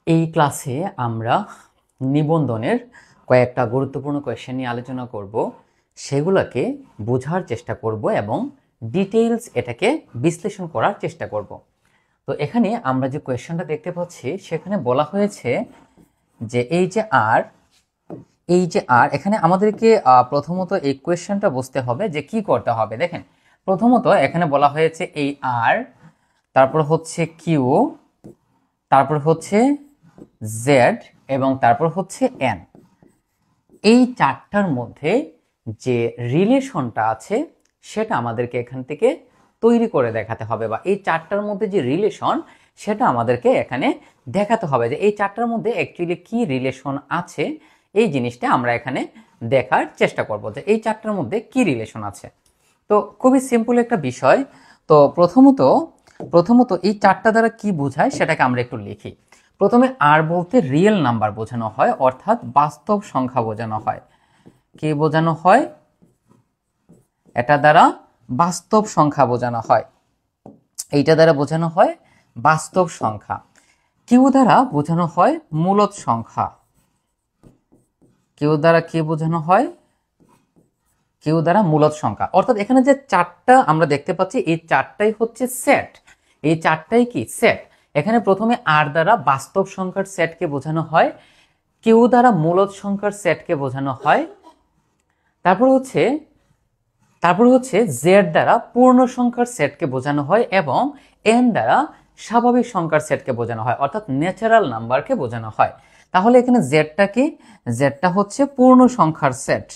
এই ক্লাসে আমরা নিবন্ধনের কয়েকটা গুরুত্বপূর্ণ কোয়েশ্চেন নিয়ে আলোচনা করব, সেগুলোকে বোঝার চেষ্টা করব এবং ডিটেইলস এটাকে বিশ্লেষণ করার চেষ্টা করব। তো এখানে আমরা যে কোয়েশ্চেনটা দেখতে পাচ্ছি সেখানে বলা হয়েছে যে এই যে আর এখানে আমাদেরকে প্রথমত এই কোয়েশ্চেনটা বুঝতে হবে যে কি করতে হবে। দেখেন, প্রথমত এখানে বলা হয়েছে এই আর, তারপর হচ্ছে কিউ, তারপর হচ্ছে জেড এবং তারপর হচ্ছে এন। এই চারটার মধ্যে যে রিলেশনটা আছে সেটা আমাদেরকে এখান থেকে তৈরি করে দেখাতে হবে, বা এই চারটার মধ্যে যে রিলেশন সেটা আমাদেরকে এখানে দেখাতে হবে যে এই চারটার মধ্যে অ্যাকচুয়ালি কি রিলেশন আছে। এই জিনিসটা আমরা এখানে দেখার চেষ্টা করব যে এই চারটার মধ্যে কি রিলেশন আছে। তো খুবই সিম্পল একটা বিষয়। তো প্রথমত এই চারটা দ্বারা কি বোঝায় সেটাকে আমরা একটু লিখি। প্রথমে আর বলতে রিয়েল নাম্বার বোঝানো হয়, অর্থাৎ বাস্তব সংখ্যা বোঝানো হয়। কি বোঝানো হয়? এটা দ্বারা বাস্তব সংখ্যা বোঝানো হয়, এইটা দ্বারা বোঝানো হয় বাস্তব সংখ্যা। কিউ দ্বারা বোঝানো হয় মূলদ সংখ্যা। কিউ দ্বারা কি বোঝানো হয়? কিউ দ্বারা মূলদ সংখ্যা। অর্থাৎ এখানে যে চারটা আমরা দেখতে পাচ্ছি এই চারটাই হচ্ছে সেট। এই চারটাই কি? সেট। এখানে প্রথমে আর দ্বারা বাস্তব সংখ্যার সেটকে বোঝানো হয়, কিউ দ্বারা মূলদ সংখ্যার সেটকে বোঝানো হয়, তারপর হচ্ছে জেড দ্বারা পূর্ণ সংখ্যার সেটকে বোঝানো হয় এবং এন দ্বারা স্বাভাবিক সংখ্যার সেটকে বোঝানো হয়, অর্থাৎ ন্যাচারাল নাম্বারকে বোঝানো হয়। তাহলে এখানে জেডটা কি? জেডটা হচ্ছে পূর্ণ সংখ্যার সেট।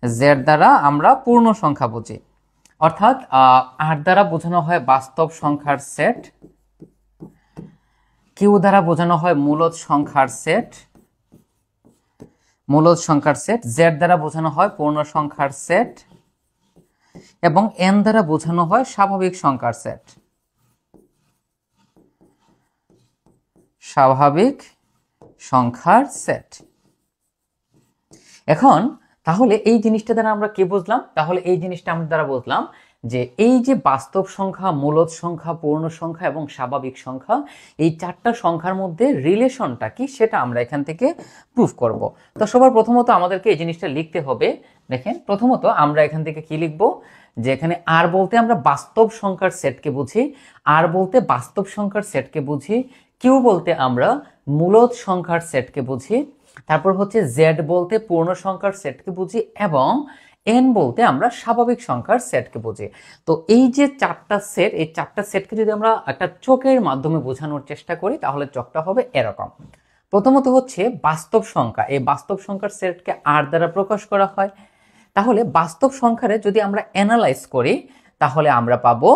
জেড দ্বারা আমরা পূর্ণ সংখ্যা বুঝি, অর্থাৎ আর দ্বারা বোঝানো হয় বাস্তব সংখ্যার সেট, কিউ দ্বারা বোঝানো হয় মূলদ সংখ্যার সেট, জেড দ্বারা বোঝানো হয় পূর্ণ সংখ্যার সেট এবং এন দ্বারা বোঝানো হয় স্বাভাবিক সংখ্যার সেট। এখন তাহলে এই জিনিসটা দ্বারা আমরা কি বুঝলাম? তাহলে এই জিনিসটা আমরা দ্বারা বুঝলাম যে এই যে বাস্তব সংখ্যা, মূলদ সংখ্যা, পূর্ণ সংখ্যা এবং স্বাভাবিক সংখ্যা, এই চারটা সংখ্যার মধ্যে রিলেশনটা কি সেটা আমরা এখান থেকে প্রুফ করব। তো সবার প্রথমত আমাদেরকে এই জিনিসটা লিখতে হবে। দেখেন, প্রথমত আমরা এখান থেকে কি লিখব? যে এখানে আর বলতে আমরা বাস্তব সংখ্যার সেটকে বুঝি, আর বলতে বাস্তব সংখ্যার সেটকে বুঝি, কিউ বলতে আমরা মূলদ সংখ্যার সেটকে বুঝি, তারপর হচ্ছে জেড বলতে পূর্ণ সংখ্যার সেটকে বুঝি এবং এন বলতে আমরা স্বাভাবিক সংখ্যার সেটকে বুঝি। তো এই যে চারটা সেট, এই চারটা সেটকে যদি আমরা একটা চোখের মাধ্যমে বোঝানোর চেষ্টা করি তাহলে চোখটা হবে এরকম। প্রথমত হচ্ছে বাস্তব সংখ্যা, এই বাস্তব সংখ্যার সেটকে আর দ্বারা প্রকাশ করা হয়। তাহলে বাস্তব সংখ্যারে যদি আমরা অ্যানালাইজ করি তাহলে আমরা পাবো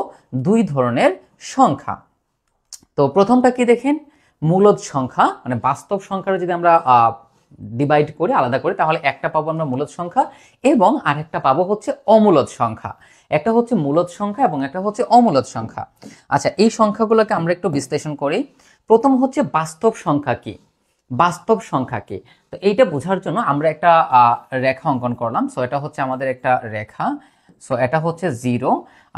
দুই ধরনের সংখ্যা। তো প্রথমটা কি দেখেন? মূলদ সংখ্যা, মানে বাস্তব সংখ্যার যদি আমরা ডিভাইড করি, আলাদা করি, তাহলে একটা পাবো আমরা মূলদ সংখ্যা এবং আরেকটা পাবো হচ্ছে অমূলদ সংখ্যা। একটা হচ্ছে মূলদ সংখ্যা এবং একটা হচ্ছে অমূলদ সংখ্যা। আচ্ছা, এই সংখ্যাগুলোকে আমরা একটু বিশ্লেষণ করি। প্রথম হচ্ছে বাস্তব সংখ্যা কি? বাস্তব সংখ্যা কি? তো এইটা বোঝার জন্য আমরা একটা রেখা অঙ্কন করলাম। সো এটা হচ্ছে আমাদের একটা রেখা। সো এটা হচ্ছে 0,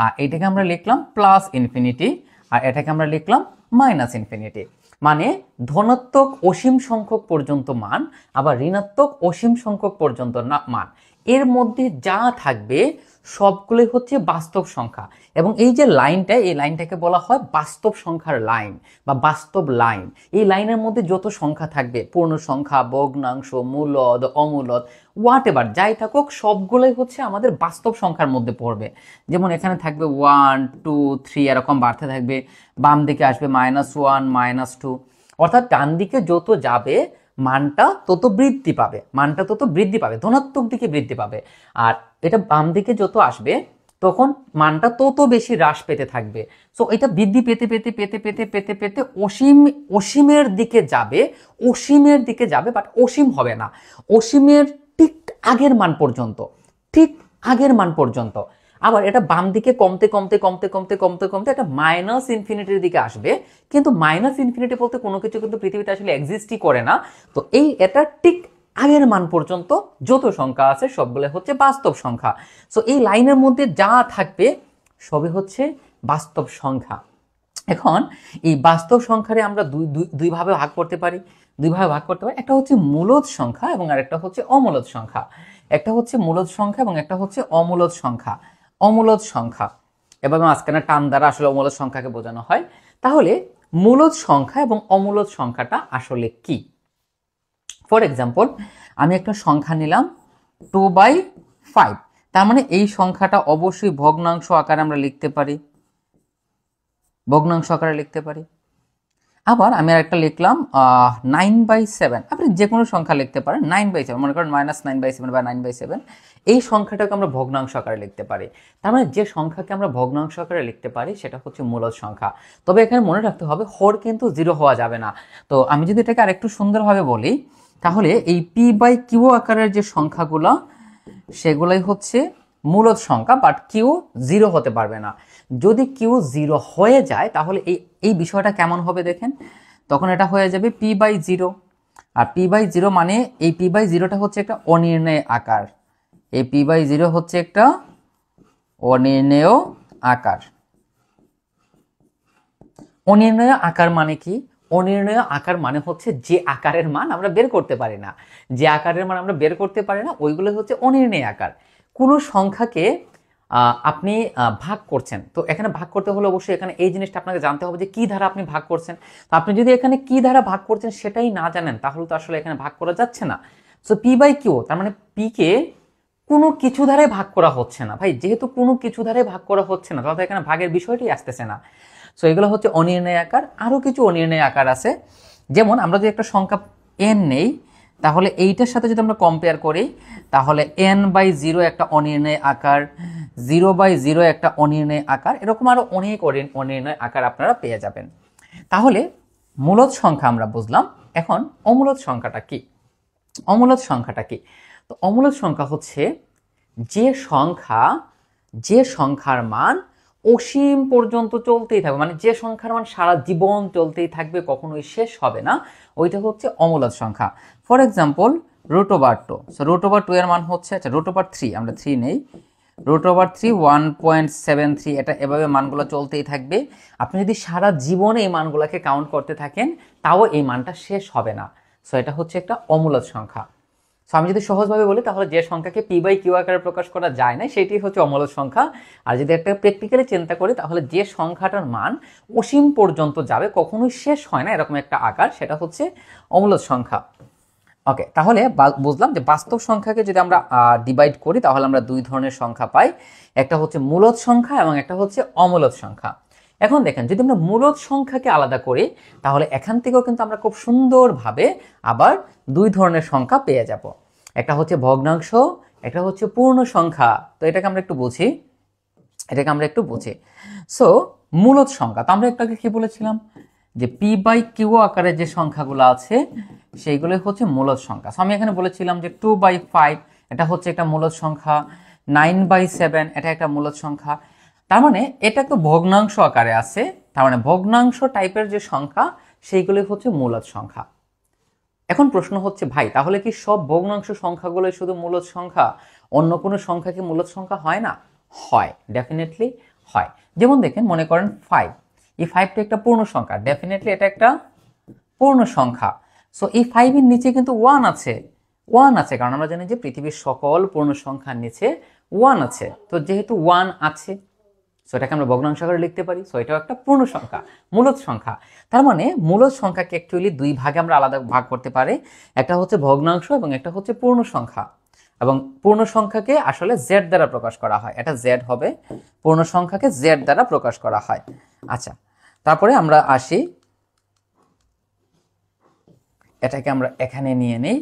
আর এটাকে আমরা লিখলাম প্লাস ইনফিনিটি, আর এটাকে আমরা লিখলাম মাইনাস ইনফিনিটি। মানে ধনাত্মক অসীম সংখ্যক পর্যন্ত মান, আবার ঋণাত্মক অসীম সংখ্যক পর্যন্ত না মান, এর মধ্যে যা থাকবে সবগুলোই হচ্ছে বাস্তব সংখ্যা। এবং এই যে লাইনটা, এই লাইনটাকে বলা হয় বাস্তব সংখ্যার লাইন বা বাস্তব লাইন। এই লাইনের মধ্যে যত সংখ্যা থাকবে, পূর্ণ সংখ্যা, ভগ্নাংশ, মূলদ, অমূলদ, হোয়াট এভার যাই থাকুক, সবগুলোই হচ্ছে আমাদের বাস্তব সংখ্যার মধ্যে পড়বে। যেমন এখানে থাকবে 1 2 3 এরকম বাড়তে থাকবে, বাম দিকে আসবে -1 -2, অর্থাৎ ডান দিকে যত যাবে মানটা তত বৃদ্ধি পাবে, ধনাত্মক দিকে বৃদ্ধি পাবে। আর এটা বাম দিকে যত আসবে তখন মানটা তত বেশি হ্রাস পেতে থাকবে। সো এটা বৃদ্ধি পেতে পেতে পেতে পেতে পেতে পেতে অসীমের দিকে যাবে, বাট অসীম হবে না, অসীমের ঠিক আগের মান পর্যন্ত। আবার এটা বাম দিকে কমতে কমতে কমতে কমতে কমতে কমতে এটা মাইনাস ইনফিনিটির দিকে আসবে। কিন্তু মাইনাস ইনফিনিটি বলতে কোনো কিছু কিন্তু পৃথিবীতে আসলে এক্সিস্টই করে না। তো এটা ঠিক আগের মান পর্যন্ত যত সংখ্যা আছে সবগুলো হচ্ছে বাস্তব সংখ্যা। সো এই লাইনের মধ্যে যা থাকবে সবই হচ্ছে বাস্তব সংখ্যা। এখন এই বাস্তব সংখ্যারে আমরা দুই ভাবে ভাগ করতে পারি। একটা হচ্ছে মূলদ সংখ্যা এবং আরেকটা হচ্ছে অমূলদ সংখ্যা। একটা হচ্ছে মূলদ সংখ্যা এবং একটা হচ্ছে অমূলদ সংখ্যা। অমূলদ সংখ্যা এভাবে মাঝখানে টান দ্বারা আসলে অমূলদ সংখ্যাকে বোঝানো হয়। তাহলে মূলদ সংখ্যা এবং অমূলদ সংখ্যাটা আসলে কি? ফর এক্সাম্পল, আমি একটা সংখ্যা নিলাম 2/5, তার মানে এই সংখ্যাটা অবশ্যই ভগ্নাংশ আকারে আমরা লিখতে পারি, ভগ্নাংশ আকারে লিখতে পারি। আবার আমি আরেকটা লিখলাম 9/7, আপনি যে কোনো সংখ্যা লিখতে পারেন। 9/7 মনে করেন -9/7 বা 9/7, এই সংখ্যাটাকে আমরা ভগ্নাংশ আকারে লিখতে পারি। তার মানে যে সংখ্যাকে আমরা ভগ্নাংশ আকারে লিখতে পারি সেটা হচ্ছে মূলদ সংখ্যা। তবে এখানে মনে রাখতে হবে হর কিন্তু 0 হওয়া যাবে না। তো আমি যদি এটাকে আরেকটু সুন্দরভাবে বলি, তাহলে এই p/q আকারের যে সংখ্যাগুলো সেগুলাই হচ্ছে মূলদ সংখ্যা, বাট কিউ 0 হতে পারবে না। যদি কিউ 0 হয়ে যায় তাহলে এই বিষয়টা কেমন হবে দেখেন, তখন এটা হয়ে যাবে p/0। আর p/0 মানে এই p/0টা হচ্ছে একটা অনির্ণয় আকার। এই p/0 হচ্ছে একটা অনির্ণেয় আকার। অনির্ণয় আকার মানে কি? অনির্ণয় আকার মানে হচ্ছে যে আকারের মান আমরা বের করতে পারি না, যে আকারের মান আমরা বের করতে পারি না ওইগুলো হচ্ছে অনির্ণয় আকার। কোনো সংখ্যাকে আপনি ভাগ করছেন, তো এখানে ভাগ করতে হলে অবশ্যই এখানে এই জিনিসটা আপনাকে জানতে হবে যে কি ধারা আপনি ভাগ করছেন। তো আপনি যদি এখানে কি ধারা ভাগ করছেন সেটাই না জানেন তাহলে তো আসলে এখানে ভাগ করা যাচ্ছে না। সো p/q, তার মানে p কে কোনো কিছু ধারায় ভাগ করা হচ্ছে না। ভাই যেহেতু কোনো কিছু ধারায় ভাগ করা হচ্ছে না তাহলে এখানে ভাগের বিষয়টাই আসতেছে না। সো এগুলো হচ্ছে অনির্ণয় আকার। আরও কিছু অনির্ণয় আকার আছে, যেমন আমরা যদি একটা সংখ্যা n নেই তাহলে এইটার সাথে যদি আমরা কম্পেয়ার করি তাহলে n/0 একটা অনির্ণয় আকার, 0/0 একটা অনির্ণয় আকার, এরকম আরও অনেক অনির্ণয় আকার আপনারা পেয়ে যাবেন। তাহলে মূলদ সংখ্যা আমরা বুঝলাম। এখন অমূলদ সংখ্যাটা কি? অমূলদ সংখ্যাটা কি? তো অমূলদ সংখ্যা হচ্ছে যে সংখ্যার মান অসীম পর্যন্ত চলতেই থাকবে, মানে যে সংখ্যার মান সারা জীবন চলতেই থাকবে, কখনোই শেষ হবে না, ওইটা হচ্ছে অমূলদ সংখ্যা। For example √2। সো √2 এর মান হচ্ছে, আচ্ছা √3, আমরা 3 নেই, √3 1.73, এটা এভাবে মানগুলো চলতেই থাকবে। আপনি যদি সারা জীবনে এই মানগুলোকে কাউন্ট করতে থাকেন তাও এই মানটা শেষ হবে না। সো এটা হচ্ছে একটা অমূলদ সংখ্যা। সো আমি যদি সহজভাবে বলি তাহলে যে সংখ্যাকে p/q আকারে প্রকাশ করা যায় না সেটি হচ্ছে অমূলদ সংখ্যা। আর যদি একটা প্র্যাকটিক্যালি চিন্তা করি তাহলে যে সংখ্যাটার মান অসীম পর্যন্ত যাবে, কখনোই শেষ হয় না এরকম একটা আকার, সেটা হচ্ছে অমূলদ সংখ্যা। ওকে, তাহলে বুঝলাম যে বাস্তব সংখ্যাকে যদি আমরা ডিভাইড করি তাহলে আমরা দুই ধরনের সংখ্যা পাই, একটা হচ্ছে মূলদ সংখ্যা এবং একটা হচ্ছে অমূলদ সংখ্যা। এখন দেখেন, যদি আমরা মূলদ সংখ্যাকে আলাদা করি তাহলে এখান থেকেও কিন্তু আমরা খুব সুন্দরভাবে আবার দুই ধরনের সংখ্যা পেয়ে যাব। একটা হচ্ছে ভগ্নাংশ, একটা হচ্ছে পূর্ণ সংখ্যা। তো এটাকে আমরা একটু বুঝি। সো মূলদ সংখ্যা, তো আমরা একটু আগে কি বলেছিলাম যে p/q আকারে যে সংখ্যাগুলো আছে সেইগুলো হচ্ছে মূলদ সংখ্যা। সো আমি এখানে বলেছিলাম যে 2/5 এটা হচ্ছে একটা মূলদ সংখ্যা, 9/7 এটা একটা মূলদ সংখ্যা। তার মানে এটা তো ভগ্নাংশ আকারে আছে, তার মানে ভগ্নাংশ টাইপের যে সংখ্যা সেইগুলো হচ্ছে মূলদ সংখ্যা। এখন প্রশ্ন হচ্ছে, ভাই তাহলে কি সব ভগ্নাংশ সংখ্যাগুলোই শুধু মূলদ সংখ্যা, অন্য কোনো সংখ্যা কি মূলদ সংখ্যা হয় না? হয়, ডেফিনেটলি হয়। যেমন দেখেন, মনে করেন 5, এই 5টা একটা পূর্ণ সংখ্যা, ডেফিনেটলি এটা একটা পূর্ণ সংখ্যা। সো এই 5 এর নিচে কিন্তু 1 আছে, কারণ আমরা জানি যে পৃথিবীর সকল পূর্ণ সংখ্যার নিচে 1 আছে। তো যেহেতু 1 আছে, সো এটাকে আমরা ভগ্নাংশ আকারে লিখতে পারি। সো এটাও একটা পূর্ণ সংখ্যা, মূলদ সংখ্যা। তার মানে মূলদ সংখ্যাকে অ্যাকচুয়ালি দুই ভাগে আমরা আলাদা ভাগ করতে পারি, একটা হচ্ছে ভগ্নাংশ এবং একটা হচ্ছে পূর্ণ সংখ্যা। এবং পূর্ণ সংখ্যাকে আসলে জেড দ্বারা প্রকাশ করা হয়, এটা জেড হবে, পূর্ণ সংখ্যাকে জেড দ্বারা প্রকাশ করা হয়। আচ্ছা, তারপরে আমরা আসি, এটাকে আমরা এখানে নিয়ে নেই।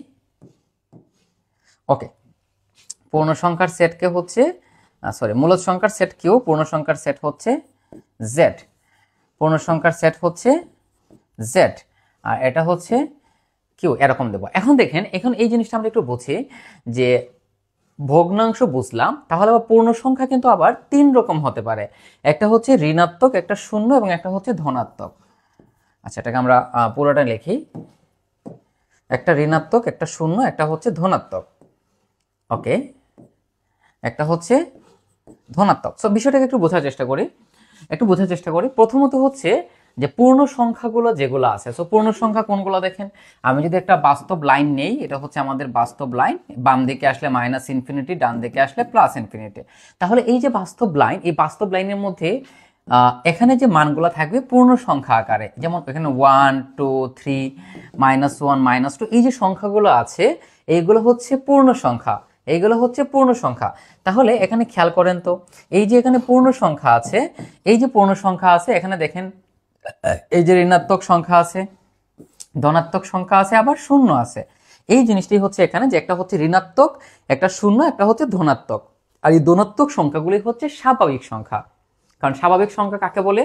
ওকে, পূর্ণ সংখ্যার সেটকে হচ্ছে মূলদ সংখ্যার সেট কিউ, পূর্ণ সংখ্যার সেট হচ্ছে জেড, পূর্ণ সংখ্যার সেট হচ্ছে জেড, আর এটা হচ্ছে কিউ, এরকম দেবো। এখন দেখেন, এখন এই জিনিসটা আমরা একটু বুঝি যে ভগ্নাংশ বুঝলাম, তাহলে আবার পূর্ণ সংখ্যা কিন্তু আবার 3 রকম হতে পারে, একটা হচ্ছে ঋণাত্মক, একটা শূন্য এবং একটা হচ্ছে ধনাত্মক। আচ্ছা, এটাকে আমরা পুরোটা লিখি, একটা ঋণাত্মক, একটা শূন্য, একটা হচ্ছে ধনাত্মক। ওকে, একটা হচ্ছে ধনাত্মক। সো বিষয়টাকে একটু বোঝার চেষ্টা করি। একটু বোঝার চেষ্টা করি। প্রথমত হচ্ছে যে পূর্ণ সংখ্যাগুলো যেগুলো আছে, সো পূর্ণ সংখ্যা কোনগুলো দেখেন, আমি যদি একটা বাস্তব লাইন নেই, এটা হচ্ছে আমাদের বাস্তব লাইন, বাম দিকে আসলে মাইনাস ইনফিনিটি, ডান দিকে আসলে প্লাস ইনফিনিটি। তাহলে এই যে বাস্তব লাইন, এই বাস্তব লাইনের মধ্যে এখানে যে মানগুলো থাকবে পূর্ণ সংখ্যা আকারে, যেমন এখানে 1 2 3 -1 -2, এই যে সংখ্যাগুলো আছে এইগুলো হচ্ছে পূর্ণ সংখ্যা, এইগুলো হচ্ছে পূর্ণ সংখ্যা। তাহলে এখানে খেয়াল করেন তো, এই যে এখানে পূর্ণ সংখ্যা আছে, এই যে পূর্ণ সংখ্যা আছে, এখানে দেখেন এই যে ঋণাত্মক সংখ্যা আছে, ধনাত্মক সংখ্যা আছে, আবার শূন্য আছে। এই জিনিসটি হচ্ছে এখানে যে একটা হচ্ছে ঋণাত্মক, একটা শূন্য, একটা হচ্ছে ধনাত্মক। আর এই ধনাত্মক সংখ্যাগুলি হচ্ছে স্বাভাবিক সংখ্যা। কারণ স্বাভাবিক সংখ্যা কাকে বলে?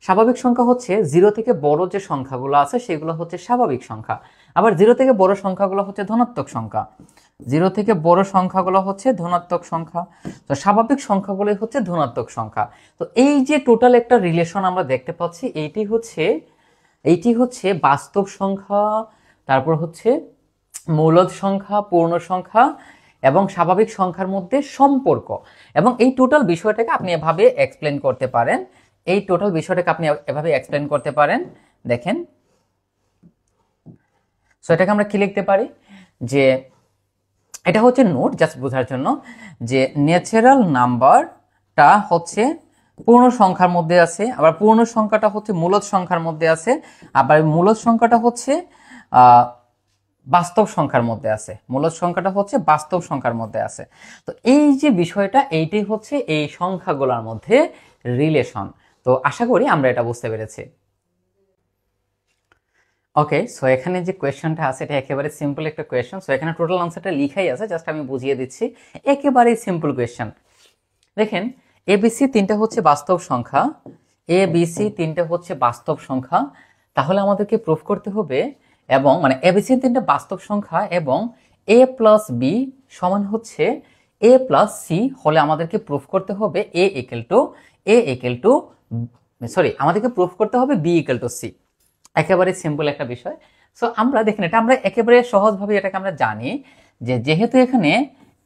স্বাভাবিক সংখ্যা হচ্ছে 0 থেকে বড় যে সংখ্যাগুলো আছে সেগুলো হচ্ছে স্বাভাবিক সংখ্যা। আবার 0 থেকে বড় সংখ্যাগুলো হচ্ছে ধনাত্মক সংখ্যা। 0 থেকে বড় সংখ্যাগুলো হচ্ছে ধনাত্মক সংখ্যা। তো স্বাভাবিক সংখ্যাগুলো হচ্ছে ধনাত্মক সংখ্যা। তো এই যে টোটাল একটা রিলেশন আমরা দেখতে পাচ্ছি, এইটি হচ্ছে বাস্তব সংখ্যা, তারপর হচ্ছে মৌলিক সংখ্যা, পূর্ণ সংখ্যা এবং স্বাভাবিক সংখ্যার মধ্যে সম্পর্ক। এবং এই টোটাল বিষয়টাকে আপনি এভাবে এক্সপ্লেন করতে পারেন, দেখেন। সো এটাকে আমরা কি লিখতে পারি, যে এটা হচ্ছে নোট জাস্ট বোঝার জন্য, যে ন্যাচারাল নাম্বারটা হচ্ছে পূর্ণ সংখ্যার মধ্যে আছে, আবার পূর্ণ সংখ্যাটা হচ্ছে মূলদ সংখ্যার মধ্যে আছে, আবার মূলদ সংখ্যাটা হচ্ছে বাস্তব সংখ্যার মধ্যে আছে, মূলদ সংখ্যাটা হচ্ছে বাস্তব সংখ্যার মধ্যে আছে। তো এই যে বিষয়টা, এইটাই হচ্ছে এই সংখ্যাগুলোর মধ্যে রিলেশন। তো আশা করি আমরা এটা বুঝতে পেরেছি। ওকে, সো এখানে যে কোয়েশ্চনটা আছে এটা একেবারে সিম্পল একটা কোয়েশ্চন। সো এখানে টোটাল আনসারটা লিখাই আছে, জাস্ট আমি বুঝিয়ে দিচ্ছি। একেবারেই সিম্পল কোয়েশ্চন। দেখেন, এবিসি তিনটা হচ্ছে বাস্তব সংখ্যা, তাহলে আমাদেরকে প্রুফ করতে হবে, এবং মানে এবিসি তিনটা বাস্তব সংখ্যা এবং a প্লাস বি সমান হচ্ছে a প্লাস সি হলে আমাদেরকে প্রুফ করতে হবে আমাদেরকে প্রুফ করতে হবে b ইকুয়াল টু সি। একেবারে সিম্পল একটা বিষয়। সো আমরা দেখেন, এটা আমরা একেবারে সহজভাবে এটাকে আমরা জানি, যে যেহেতু এখানে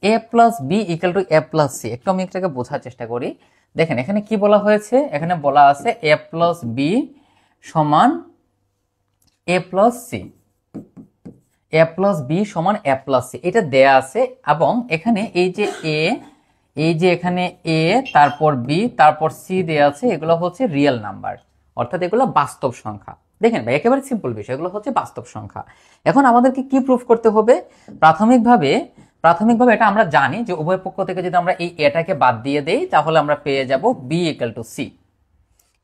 a plus b equal to a plus c, একটু আমি এটাকে বোঝার চেষ্টা করি। দেখেন এখানে কি বলা হয়েছে, এখানে বলা আছে a প্লাস বি সমান a plus c, a plus b সমান a প্লাস সি, এটা দেয়া আছে। এবং এখানে এই যে এখানে a তারপর b তারপর সি দেয়া আছে, এগুলো হচ্ছে রিয়েল নাম্বার, অর্থাৎ এগুলো বাস্তব সংখ্যা। দেখেন ভাই, একেবারে সিম্পল বিষয়, এগুলো হচ্ছে বাস্তব সংখ্যা। এখন আমাদেরকে কি প্রুফ করতে হবে? প্রাথমিকভাবে এটা আমরা জানি যে উভয় পক্ষ থেকে যদি আমরা এই এটাকে বাদ দিয়ে দেই তাহলে আমরা পেয়ে যাব b ইকুয়াল টু সি।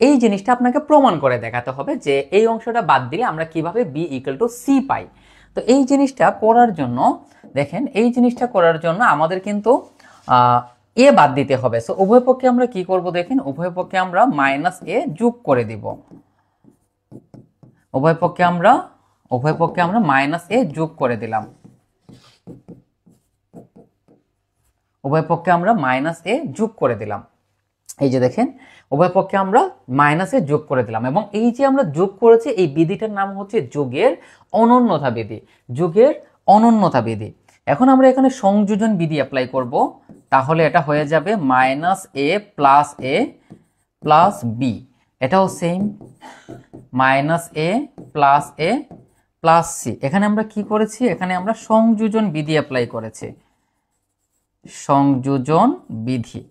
এই জিনিসটা আপনাকে প্রমাণ করে দেখাতে হবে যে এই অংশটা বাদ দিলে আমরা কিভাবে b ইকুয়াল টু সি পাই। তো এই জিনিসটা করার জন্য দেখেন, আমাদের কিন্তু এ বাদ দিতে হবে। সো উভয় পক্ষে আমরা কি করব দেখেন, উভয় পক্ষে আমরা মাইনাস এ যোগ করে দিব, উভয় পক্ষে আমরা মাইনাস এ যোগ করে দিলাম, এই যে দেখেন উভয় পক্ষে আমরা মাইনাসে যোগ করে দিলাম। এবং এই যে আমরা যোগ করেছি, এই বিধিটার নাম হচ্ছে যোগের অনন্যতা বিধি। এখন আমরা এখানে সংযোজন বিধি অ্যাপ্লাই করব, তাহলে এটা হয়ে যাবে মাইনাস এ প্লাস বি, এটাও সেম মাইনাস এ প্লাস সি। এখানে আমরা কি করেছি, এখানে আমরা সংযোজন বিধি অ্যাপ্লাই করেছি, সংযোজন বিধি।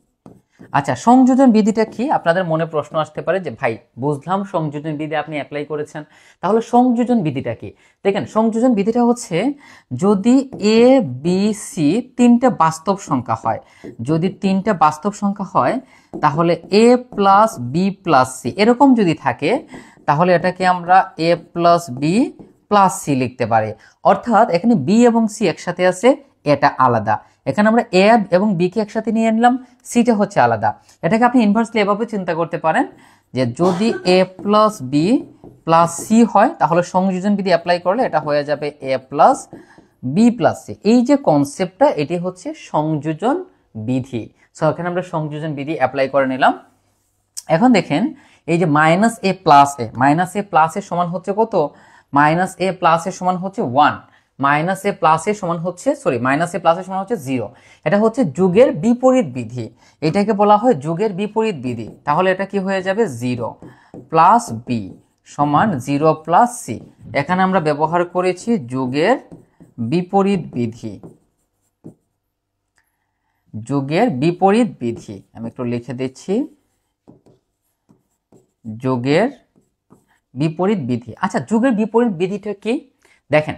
আচ্ছা, সংযোজন বিধিটা কি? আপনাদের মনে প্রশ্ন আসতে পারে যে ভাই বুঝলাম সংযোজন বিধি আপনি অ্যাপ্লাই করেছেন, তাহলে সংযোজন বিধিটা কি? দেখেন, সংযোজন বিধিটা হচ্ছে যদি এ বি সি তিনটা বাস্তব সংখ্যা হয়, তাহলে এ প্লাস বি প্লাস সি এরকম যদি থাকে, তাহলে এটাকে আমরা এ প্লাস বি প্লাস সি লিখতে পারি। অর্থাৎ এখানে বি এবং সি একসাথে আছে, এটা আলাদা। এখানে আমরা এ এবং বি কে একসাথে নিয়ে নিলাম, সিটা হচ্ছে আলাদা। এটাকে আপনি ইনভার্সলি এভাবে চিন্তা করতে পারেন যে যদি এ প্লাস বি প্লাস সি হয়, তাহলে সংযোজন বিধি অ্যাপ্লাই করলে এটা হয়ে যাবে এ প্লাস বি প্লাস সি। এই যে কনসেপ্টটা, এটি হচ্ছে সংযোজন বিধি। সো এখানে আমরা সংযোজন বিধি অ্যাপ্লাই করে নিলাম। এখন দেখেন, এই যে মাইনাস এ প্লাস এ সমান হচ্ছে কত? মাইনাস এ প্লাস এ সমান হচ্ছে 1। মাইনাস এ প্লাস এ সমান হচ্ছে মাইনাস এ প্লাস এ সমান হচ্ছে 0। এটা হচ্ছে যুগের বিপরীত বিধি, এটাকে বলা হয় যুগের বিপরীত বিধি। তাহলে এটা কি হয়ে যাবে 0 প্লাস বি সমান 0 প্লাস সি। এখানে আমরা ব্যবহার করেছি যুগের বিপরীত বিধি, যুগের বিপরীত বিধি। আমি একটু লিখে দিচ্ছি, যুগের বিপরীত বিধি। আচ্ছা, যুগের বিপরীত বিধিটা কি? দেখেন,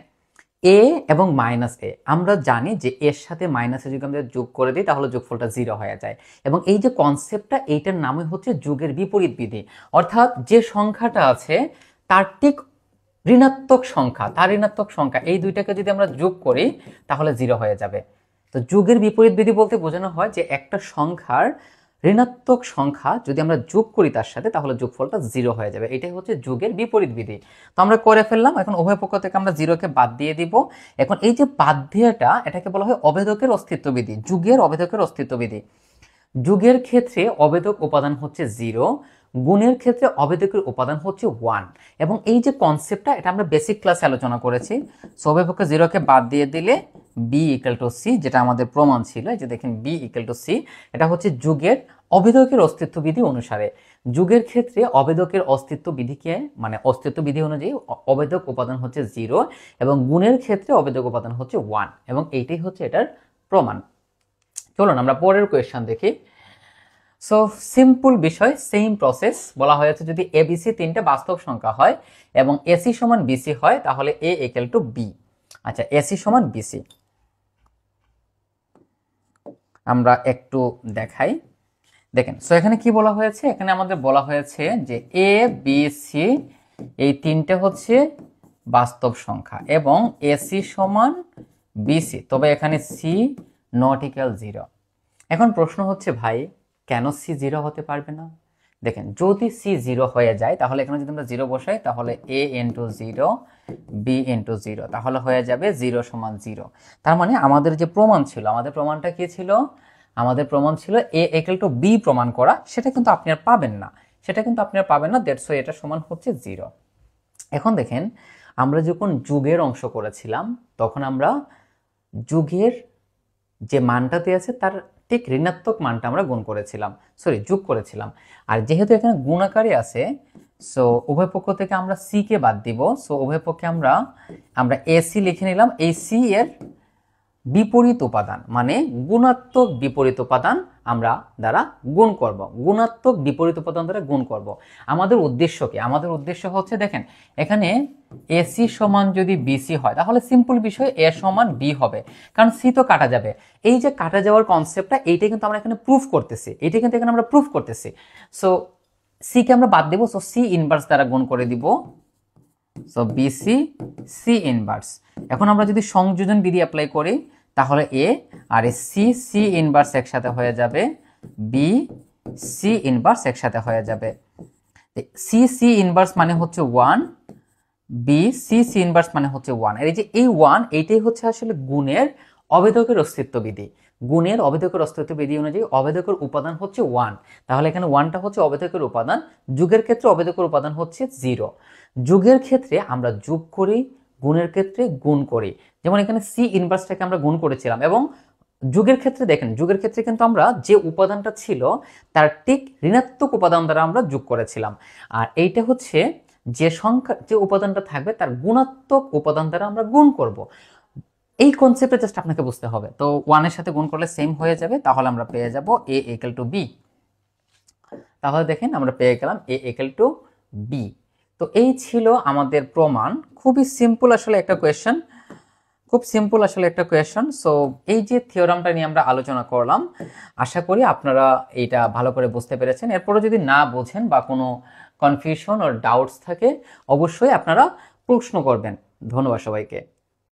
এ এবং মাইনাস এ, আমরা জানি যে এর সাথে মাইনাস এ যদি আমরা যোগ করে দিই তাহলে যোগফলটা 0 হয়ে যায়। এবং এই যে কনসেপ্টটা, এইটার নামই হচ্ছে যুগের বিপরীত বিধি। অর্থাৎ যে সংখ্যাটা আছে তার ঠিক ঋণাত্মক সংখ্যা, তার ঋণাত্মক সংখ্যা, এই দুইটাকে যদি আমরা যোগ করি তাহলে 0 হয়ে যাবে। তো যুগের বিপরীত বিধি বলতে বোঝানো হয় যে একটা সংখ্যার ঋণাত্মক সংখ্যা যদি আমরা যোগ করি তার সাথে, তাহলে যোগফলটা 0 হয়ে যাবে। এটাই হচ্ছে যুগের বিপরীত বিধি। তো আমরা করে ফেললাম। এখন উভয় পক্ষ থেকে আমরা 0কে বাদ দিয়ে দিব। এখন এই যে বাদ দিয়াটা, এটাকে বলা হয় অভেদকের অস্তিত্ব বিধি, যুগের অভেদকের অস্তিত্ব বিধি। যুগের ক্ষেত্রে অভেদক উপাদান হচ্ছে 0, গুণের ক্ষেত্রে অভেদকের উপাদান হচ্ছে 1। এবং এই যে কনসেপ্টটা, এটা আমরা বেসিক ক্লাসে আলোচনা করেছি। সো উভয়পক্ষে 0কে বাদ দিয়ে দিলে বি ইকুয়াল টু সি, যেটা আমাদের প্রমাণ ছিল। এই যে দেখেন বি ইকুয়াল টু সি, এটা হচ্ছে যুগের অভেদকের অস্তিত্ব বিধি অনুসারে। যুগের ক্ষেত্রে অভেদকের অস্তিত্ব বিধিকে, মানে অস্তিত্ব বিধি অনুযায়ী অভেদক উপাদান হচ্ছে 0 এবং গুণের ক্ষেত্রে অভেদক উপাদান হচ্ছে 1, এবং এইটাই হচ্ছে এটার প্রমাণ। চলুন আমরা পরের কোয়েশ্চন দেখি। সো সিম্পল বিষয়, সেম প্রসেস। বলা হয়েছে যদি এবিসি তিনটে বাস্তব সংখ্যা হয় এবং এসি সমান বিসি হয় তাহলে এ ইকুয়াল টু বি। আচ্ছা, এসি সমান বিসি আমরা একটু দেখাই। দেখেন, সো এখানে কি বলা হয়েছে? এখানে আমাদের বলা হয়েছে যে এ বি সি এই তিনটে হচ্ছে বাস্তব সংখ্যা এবং এসি সমান বিসি, তবে এখানে সি নট ইকুয়াল 0। এখন প্রশ্ন হচ্ছে, ভাই কেন সি 0 হতে পারবে না? দেখেন, যদি সি 0 হয়ে যায় তাহলে এখানে যদি আমরা 0 বসাই তাহলে এ ইন্টু 0 বি ইন্টু 0, তাহলে হয়ে যাবে 0 সমান 0। তার মানে আমাদের যে প্রমাণ ছিল, আমাদের প্রমাণটা কি ছিল? আমাদের প্রমাণ ছিল এ ইকুয়াল টু বি প্রমাণ করা। সেটা কিন্তু আপনি আর পাবেন না, দ্যাটস ওয়াই এটা সমান হচ্ছে 0। এখন দেখেন, আমরা যখন যুগের অংশ করেছিলাম তখন আমরা যুগের যে মানটা দেওয়া আছে তার ঠিক ঋণাত্মক মানটা আমরা যোগ করেছিলাম। আর যেহেতু এখানে গুণাকারী আছে, সো উভয় পক্ষ থেকে আমরা সি কে বাদ দিব। সো উভয় পক্ষে আমরা এসি লিখে নিলাম। এই সি এর বিপরীত উপাদান, মানে গুণাত্মক বিপরীত উপাদান আমরা দ্বারা গুণ করব, গুণাত্মক বিপরীত উপাদান দ্বারা গুণ করব। আমাদের উদ্দেশ্য কি? আমাদের উদ্দেশ্য হচ্ছে, দেখেন এখানে এসি সমান যদি বিসি হয় তাহলে সিম্পল বিষয় এ সমান বি হবে, কারণ সি তো কাটা যাবে। এই যে কাটা যাওয়ার কনসেপ্টটা, এইটা কিন্তু আমরা এখানে প্রুফ করতেছি। সো সি কে আমরা বাদ দেব। সো সি ইনভার্স দ্বারা গুণ করে দিব। So BC C inverse. এখন আমরা যদি সংযোজন বিধি অ্যাপ্লাই করি তাহলে এ আর সি সি ইনভার্স একসাথে হয়ে যাবে, বি সি ইনভার্স একসাথে হয়ে যাবে। সি সি ইনভার্স মানে হচ্ছে 1, বি সি সি ইনভার্স মানে হচ্ছে 1। আর এই যে এই 1, এইটাই হচ্ছে আসলে গুণের অভেদকের অস্তিত্ব বিধি। গুণের অভেদকের অস্তিত্ব বিধি অনুযায়ী অভেদকের উপাদান হচ্ছে 1, তাহলে এখানে 1টা হচ্ছে অভেদকের উপাদান। যুগের ক্ষেত্রে অভেদকের উপাদান হচ্ছে 0। যুগের ক্ষেত্রে আমরা যোগ করি, গুণের ক্ষেত্রে গুণ করি। যেমন এখানে সি ইনভার্সটাকে আমরা গুণ করেছিলাম, এবং যুগের ক্ষেত্রে দেখেন, যুগের ক্ষেত্রে কিন্তু আমরা যে উপাদানটা ছিল তার ঠিক ঋণাত্মক উপাদান দ্বারা আমরা যোগ করেছিলাম। আর এইটা হচ্ছে যে সংখ্যা, যে উপাদানটা থাকবে তার গুণাত্মক উপাদান দ্বারা আমরা গুণ করব। এই কনসেপ্টটা জাস্ট আপনাকে বুঝতে হবে। তো 1 এর সাথে গুণ করলে সেম হয়ে যাবে, তাহলে আমরা পেয়ে যাব এ ইকুয়াল টু বি। তাহলে দেখেন আমরা পেয়ে গেলাম এ ইকুয়াল টু বি। তো এই ছিল আমাদের প্রমাণ। খুবই সিম্পল আসলে একটা কোয়েশ্চন, সো এই যে থিওরামটা নিয়ে আমরা আলোচনা করলাম, আশা করি আপনারা এটা ভালো করে বুঝতে পেরেছেন। এরপরে যদি না বোঝেন বা কোনো কনফিউশন ও ডাউটস থাকে, অবশ্যই আপনারা প্রশ্ন করবেন। ধন্যবাদ সবাইকে।